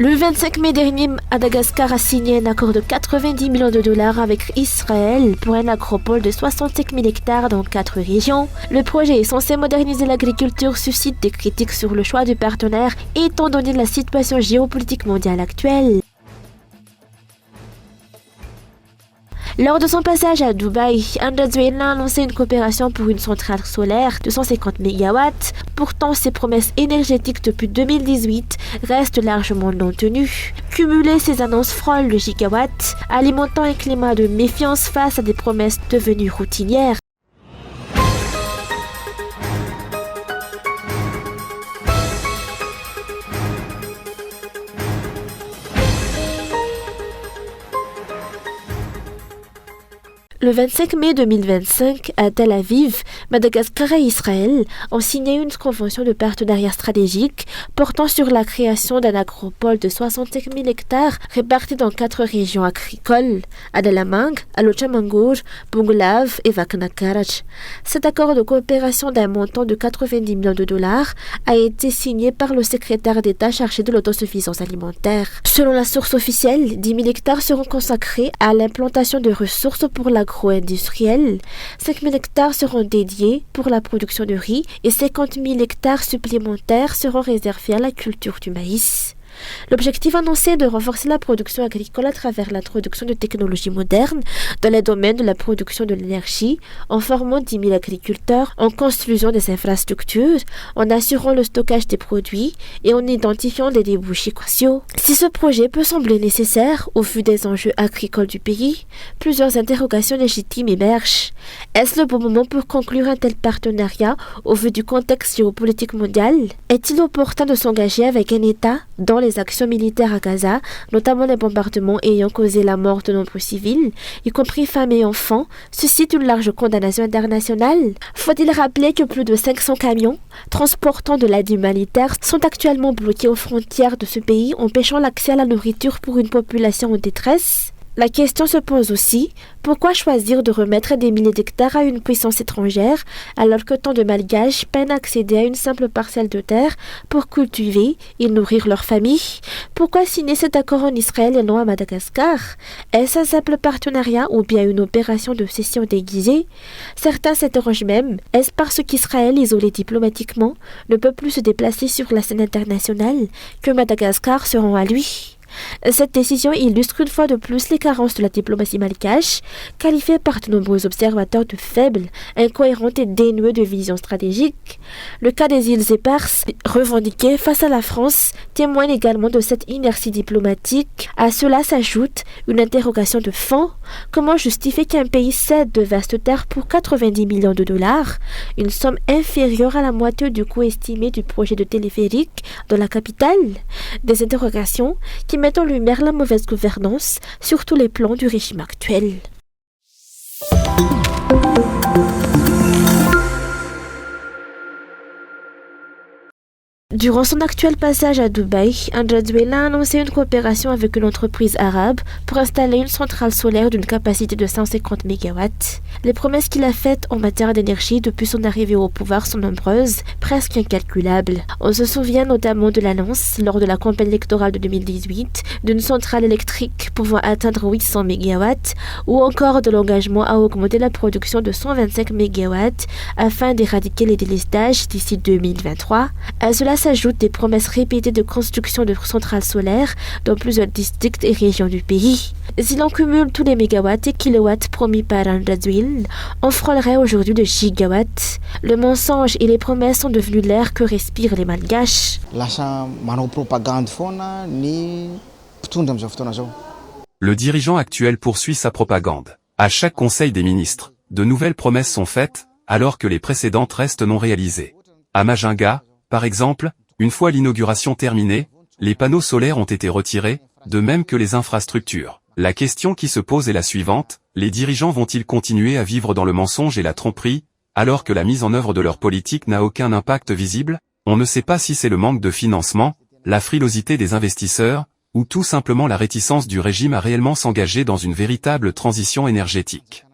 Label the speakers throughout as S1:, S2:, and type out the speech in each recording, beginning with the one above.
S1: Le 25 mai dernier, Madagascar a signé un accord de 90 millions de dollars avec Israël pour une agropole de 65 000 hectares dans 4 régions. Le projet est censé moderniser l'agriculture, suscite des critiques sur le choix du partenaire étant donné la situation géopolitique mondiale actuelle. Lors de son passage à Dubaï, Andrzej a annoncé une coopération pour une centrale solaire de 150 MW. Pourtant, ses promesses énergétiques depuis 2018 restent largement non tenues. Cumuler ces annonces frôlent le gigawatt, alimentant un climat de méfiance face à des promesses devenues routinières. Le 25 mai 2025, à Tel Aviv, Madagascar et Israël ont signé une convention de partenariat stratégique portant sur la création d'un agropole de 65 000 hectares répartis dans 4 régions agricoles, Adalamang, Alochamangour, Bungolav et Vaknakarach. Cet accord de coopération d'un montant de 90 millions de dollars a été signé par le secrétaire d'État chargé de l'autosuffisance alimentaire. Selon la source officielle, 10 000 hectares seront consacrés à l'implantation de ressources pour l'agro-industriel, 5 000 hectares seront dédiés pour la production de riz et 50 000 hectares supplémentaires seront réservés à la culture du maïs. L'objectif annoncé est de renforcer la production agricole à travers l'introduction de technologies modernes dans les domaines de la production de l'énergie, en formant 10 000 agriculteurs, en construisant des infrastructures, en assurant le stockage des produits et en identifiant des débouchés cruciaux. Si ce projet peut sembler nécessaire au vu des enjeux agricoles du pays, plusieurs interrogations légitimes émergent. Est-ce le bon moment pour conclure un tel partenariat au vu du contexte géopolitique mondial? Est-il opportun de s'engager avec un État dans les actions militaires à Gaza, notamment les bombardements ayant causé la mort de nombreux civils, y compris femmes et enfants, suscitent une large condamnation internationale? Faut-il rappeler que plus de 500 camions transportant de l'aide humanitaire sont actuellement bloqués aux frontières de ce pays, empêchant l'accès à la nourriture pour une population en détresse? La question se pose aussi, pourquoi choisir de remettre des milliers d'hectares à une puissance étrangère alors que tant de Malgaches peinent à accéder à une simple parcelle de terre pour cultiver et nourrir leur famille? Pourquoi signer cet accord en Israël et non à Madagascar? Est-ce un simple partenariat ou bien une opération de cession déguisée? Certains s'interrogent même, est-ce parce qu'Israël, isolé diplomatiquement, ne peut plus se déplacer sur la scène internationale que Madagascar se rend à lui? Cette décision illustre une fois de plus les carences de la diplomatie malgache, qualifiée par de nombreux observateurs de faible, incohérente et dénuée de vision stratégique. Le cas des îles éparses, revendiquées face à la France, témoigne également de cette inertie diplomatique. À cela s'ajoute une interrogation de fond. Comment justifier qu'un pays cède de vastes terres pour 90 millions de dollars, une somme inférieure à la moitié du coût estimé du projet de téléphérique dans la capitale? Des interrogations qui mettent en lumière la mauvaise gouvernance sur tous les plans du régime actuel. Durant son actuel passage à Dubaï, Andrzej a annoncé une coopération avec une entreprise arabe pour installer une centrale solaire d'une capacité de 150 MW. Les promesses qu'il a faites en matière d'énergie depuis son arrivée au pouvoir sont nombreuses, presque incalculables. On se souvient notamment de l'annonce, lors de la campagne électorale de 2018, d'une centrale électrique pouvant atteindre 800 MW, ou encore de l'engagement à augmenter la production de 125 MW afin d'éradiquer les délestages d'ici 2023. À cela s'ajoutent des promesses répétées de construction de centrales solaires dans plusieurs districts et régions du pays. Si l'on cumule tous les mégawatts et kilowatts promis par Andrzej, on frôlerait aujourd'hui le gigawatt. Le mensonge et les promesses sont devenus l'air que respirent les Malgaches.
S2: Le dirigeant actuel poursuit sa propagande. À chaque conseil des ministres, de nouvelles promesses sont faites, alors que les précédentes restent non réalisées. À Majinga, par exemple, une fois l'inauguration terminée, les panneaux solaires ont été retirés, de même que les infrastructures. La question qui se pose est la suivante, les dirigeants vont-ils continuer à vivre dans le mensonge et la tromperie, alors que la mise en œuvre de leur politique n'a aucun impact visible? On ne sait pas si c'est le manque de financement, la frilosité des investisseurs, ou tout simplement la réticence du régime à réellement s'engager dans une véritable transition énergétique.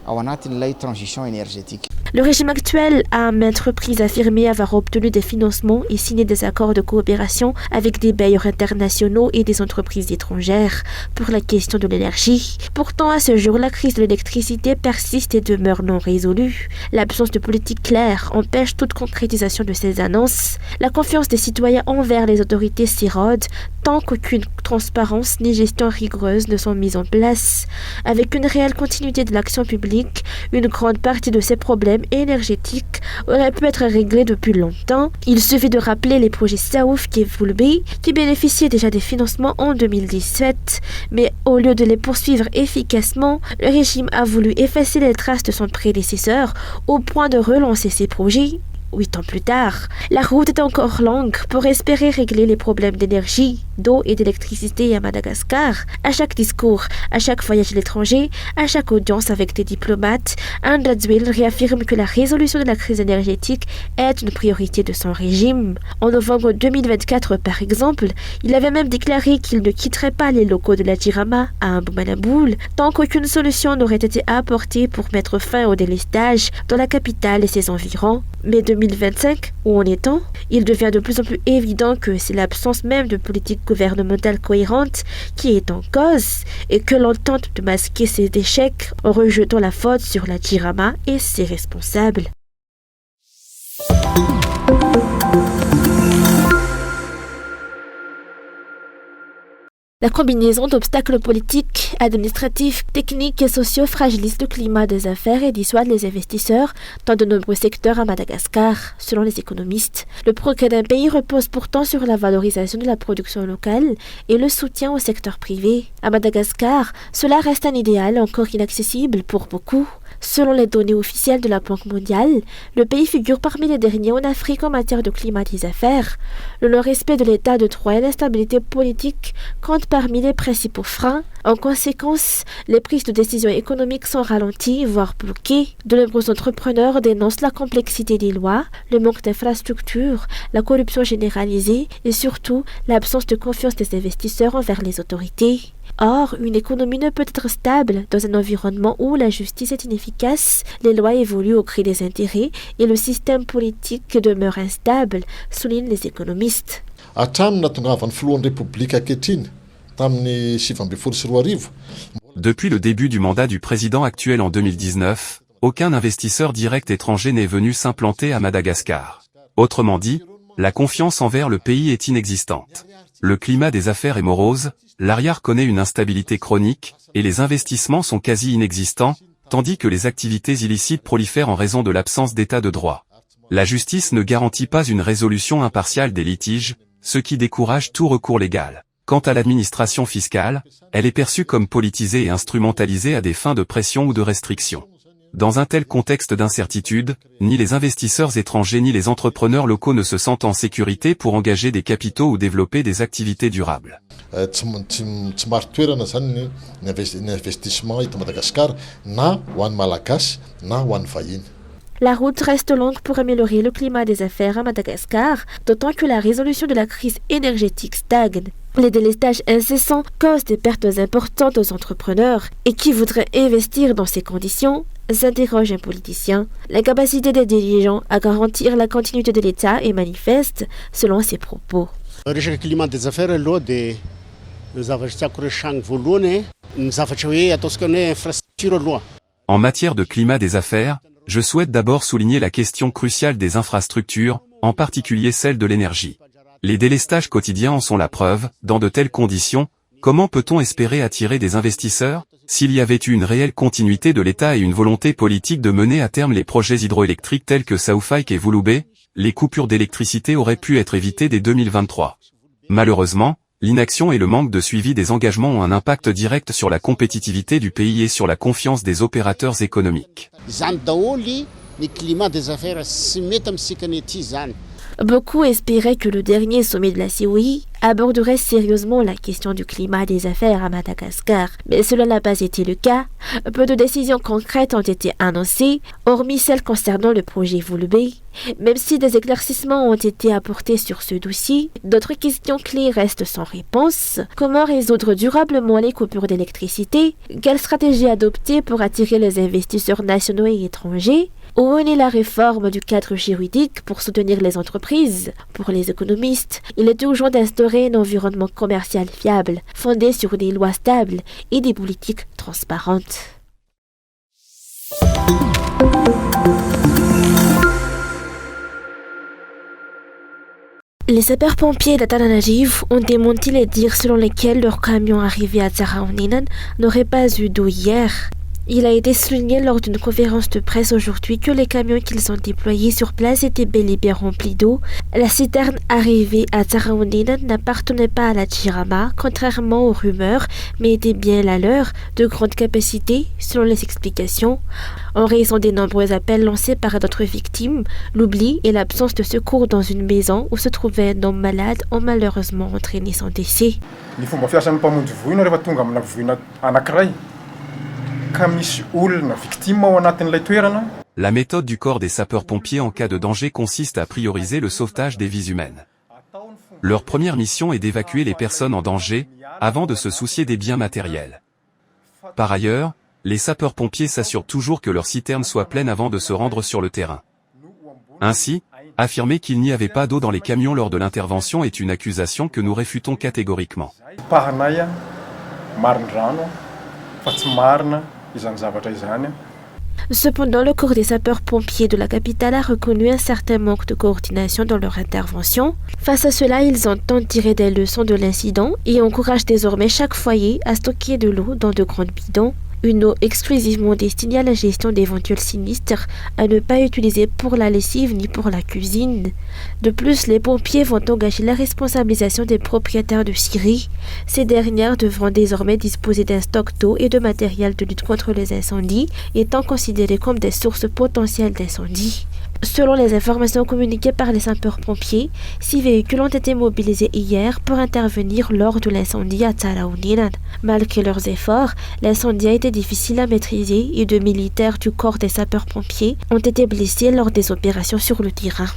S3: Ao anatin'ilay transition énergétique.
S1: Le régime actuel a à maintes reprises affirmé avoir obtenu des financements et signé des accords de coopération avec des bailleurs internationaux et des entreprises étrangères pour la question de l'énergie. Pourtant, à ce jour, la crise de l'électricité persiste et demeure non résolue. L'absence de politique claire empêche toute concrétisation de ces annonces. La confiance des citoyens envers les autorités s'érode tant qu'aucune transparence ni gestion rigoureuse ne sont mises en place. Avec une réelle continuité de l'action publique, une grande partie de ces problèmes énergétiques auraient pu être réglés depuis longtemps. Il suffit de rappeler les projets Saouf et Voulbé qui bénéficiaient déjà des financements en 2017. Mais au lieu de les poursuivre efficacement, le régime a voulu effacer les traces de son prédécesseur au point de relancer ces projets. 8 ans plus tard, la route est encore longue pour espérer régler les problèmes d'énergie, d'eau et d'électricité à Madagascar. À chaque discours, à chaque voyage à l'étranger, à chaque audience avec des diplomates, Andradzwil réaffirme que la résolution de la crise énergétique est une priorité de son régime. En novembre 2024, par exemple, il avait même déclaré qu'il ne quitterait pas les locaux de la Jirama à Mbumanaboul tant qu'aucune solution n'aurait été apportée pour mettre fin au délestage dans la capitale et ses environs. Mais 2025, où en est-on? Il devient de plus en plus évident que c'est l'absence même de politique gouvernementale cohérente qui est en cause et que l'on tente de masquer ces échecs en rejetant la faute sur la Jirama et ses responsables. La combinaison d'obstacles politiques, administratifs, techniques et sociaux fragilise le climat des affaires et dissuade les investisseurs dans de nombreux secteurs à Madagascar, selon les économistes. Le progrès d'un pays repose pourtant sur la valorisation de la production locale et le soutien au secteur privé. À Madagascar, cela reste un idéal encore inaccessible pour beaucoup. Selon les données officielles de la Banque mondiale, le pays figure parmi les derniers en Afrique en matière de climat des affaires. Le non-respect de l'état de droit et l'instabilité politique comptent parmi les principaux freins. En conséquence, les prises de décisions économiques sont ralenties, voire bloquées. De nombreux entrepreneurs dénoncent la complexité des lois, le manque d'infrastructures, la corruption généralisée et surtout l'absence de confiance des investisseurs envers les autorités. Or, une économie ne peut être stable dans un environnement où la justice est inefficace, les lois évoluent au gré des intérêts et le système politique demeure instable, soulignent les économistes.
S2: Depuis le début du mandat du président actuel en 2019, aucun investisseur direct étranger n'est venu s'implanter à Madagascar. Autrement dit, la confiance envers le pays est inexistante. Le climat des affaires est morose, l'ARIAR connaît une instabilité chronique, et les investissements sont quasi inexistants, tandis que les activités illicites prolifèrent en raison de l'absence d'état de droit. La justice ne garantit pas une résolution impartiale des litiges, ce qui décourage tout recours légal. Quant à l'administration fiscale, elle est perçue comme politisée et instrumentalisée à des fins de pression ou de restriction. Dans un tel contexte d'incertitude, ni les investisseurs étrangers ni les entrepreneurs locaux ne se sentent en sécurité pour engager des capitaux ou développer des activités durables.
S1: La route reste longue pour améliorer le climat des affaires à Madagascar, d'autant que la résolution de la crise énergétique stagne. Les délestages incessants causent des pertes importantes aux entrepreneurs et qui voudraient investir dans ces conditions s'interroge un politicien. L'incapacité des dirigeants à garantir la continuité de l'État est manifeste, selon ses propos.
S3: Le climat des affaires est l'eau de
S2: En matière de climat des affaires, je souhaite d'abord souligner la question cruciale des infrastructures, en particulier celle de l'énergie. Les délestages quotidiens en sont la preuve. Dans de telles conditions, comment peut-on espérer attirer des investisseurs? S'il y avait eu une réelle continuité de l'État et une volonté politique de mener à terme les projets hydroélectriques tels que Saoufak et Voulbé, les coupures d'électricité auraient pu être évitées dès 2023. Malheureusement, l'inaction et le manque de suivi des engagements ont un impact direct sur la compétitivité du pays et sur la confiance des opérateurs économiques.
S1: Beaucoup espéraient que le dernier sommet de la COI aborderait sérieusement la question du climat des affaires à Madagascar, mais cela n'a pas été le cas. Peu de décisions concrètes ont été annoncées, hormis celles concernant le projet Voulbé. Même si des éclaircissements ont été apportés sur ce dossier, d'autres questions clés restent sans réponse. Comment résoudre durablement les coupures d'électricité? Quelle stratégie adopter pour attirer les investisseurs nationaux et étrangers? Où en est la réforme du cadre juridique pour soutenir les entreprises? Pour les économistes, il est urgent d'instaurer un environnement commercial fiable, fondé sur des lois stables et des politiques transparentes. Les sapeurs-pompiers d'Atananajiv ont démenti les dires selon lesquels leur camion arrivé à Tsaraoninan n'aurait pas eu d'eau hier. Il a été souligné lors d'une conférence de presse aujourd'hui que les camions qu'ils ont déployés sur place étaient bel et bien remplis d'eau. La citerne arrivée à Tsaraoninan n'appartenait pas à la Tchirama, contrairement aux rumeurs, mais était bien la leur, de grande capacité, selon les explications. En raison des nombreux appels lancés par d'autres victimes, l'oubli et l'absence de secours dans une maison où se trouvait un homme malade ont malheureusement entraîné son décès.
S2: La méthode du corps des sapeurs-pompiers en cas de danger consiste à prioriser le sauvetage des vies humaines. Leur première mission est d'évacuer les personnes en danger, avant de se soucier des biens matériels. Par ailleurs, les sapeurs-pompiers s'assurent toujours que leur citerne soit pleine avant de se rendre sur le terrain. Ainsi, affirmer qu'il n'y avait pas d'eau dans les camions lors de l'intervention est une accusation que nous réfutons catégoriquement.
S1: Cependant, le corps des sapeurs-pompiers de la capitale a reconnu un certain manque de coordination dans leur intervention. Face à cela, ils entendent tirer des leçons de l'incident et encouragent désormais chaque foyer à stocker de l'eau dans de grands bidons. Une eau exclusivement destinée à la gestion d'éventuels sinistres, à ne pas utiliser pour la lessive ni pour la cuisine. De plus, les pompiers vont engager la responsabilisation des propriétaires de scieries. Ces dernières devront désormais disposer d'un stock d'eau et de matériel de lutte contre les incendies, étant considérés comme des sources potentielles d'incendie. Selon les informations communiquées par les sapeurs-pompiers, 6 véhicules ont été mobilisés hier pour intervenir lors de l'incendie à Tsaraoninan. Malgré leurs efforts, l'incendie a été difficile à maîtriser et 2 militaires du corps des sapeurs-pompiers ont été blessés lors des opérations sur le terrain.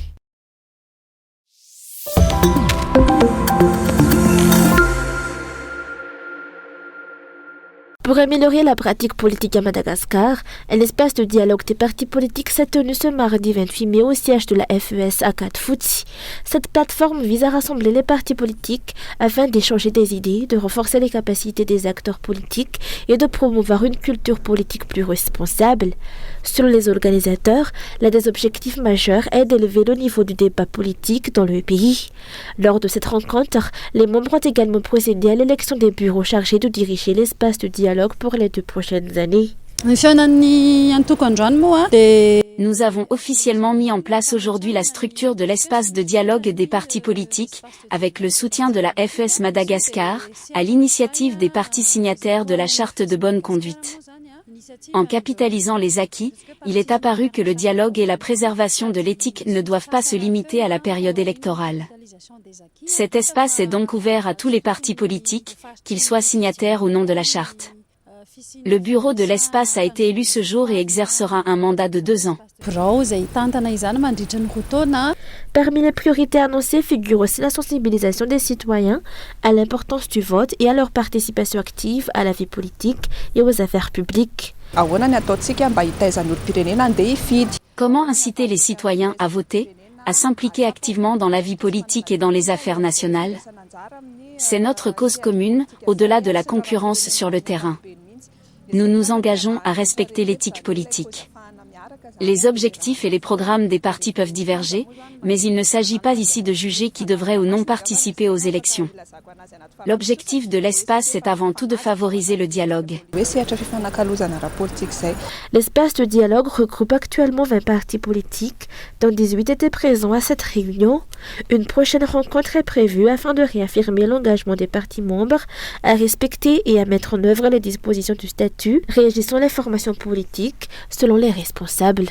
S1: Pour améliorer la pratique politique à Madagascar, un espace de dialogue des partis politiques s'est tenu ce mardi 28 mai au siège de la FES à Katfouti. Cette plateforme vise à rassembler les partis politiques afin d'échanger des idées, de renforcer les capacités des acteurs politiques et de promouvoir une culture politique plus responsable. Selon les organisateurs, l'un des objectifs majeurs est d'élever le niveau du débat politique dans le pays. Lors de cette rencontre, les membres ont également procédé à l'élection des bureaux chargés de diriger l'espace de dialogue pour les 2 prochaines années.
S4: Nous avons officiellement mis en place aujourd'hui la structure de l'espace de dialogue des partis politiques, avec le soutien de la FES Madagascar, à l'initiative des partis signataires de la charte de bonne conduite. En capitalisant les acquis, il est apparu que le dialogue et la préservation de l'éthique ne doivent pas se limiter à la période électorale. Cet espace est donc ouvert à tous les partis politiques, qu'ils soient signataires ou non de la charte. Le bureau de l'espace a été élu ce jour et exercera un mandat de 2 ans.
S1: Parmi les priorités annoncées figure aussi la sensibilisation des citoyens à l'importance du vote et à leur participation active à la vie politique et aux affaires publiques.
S4: Comment inciter les citoyens à voter, à s'impliquer activement dans la vie politique et dans les affaires nationales? C'est notre cause commune, au-delà de la concurrence sur le terrain. Nous nous engageons à respecter l'éthique politique. Les objectifs et les programmes des partis peuvent diverger, mais il ne s'agit pas ici de juger qui devrait ou non participer aux élections. L'objectif de l'espace est avant tout de favoriser le dialogue.
S1: L'espace de dialogue regroupe actuellement 20 partis politiques, dont 18 étaient présents à cette réunion. Une prochaine rencontre est prévue afin de réaffirmer l'engagement des partis membres à respecter et à mettre en œuvre les dispositions du statut régissant les formations politiques selon les responsables.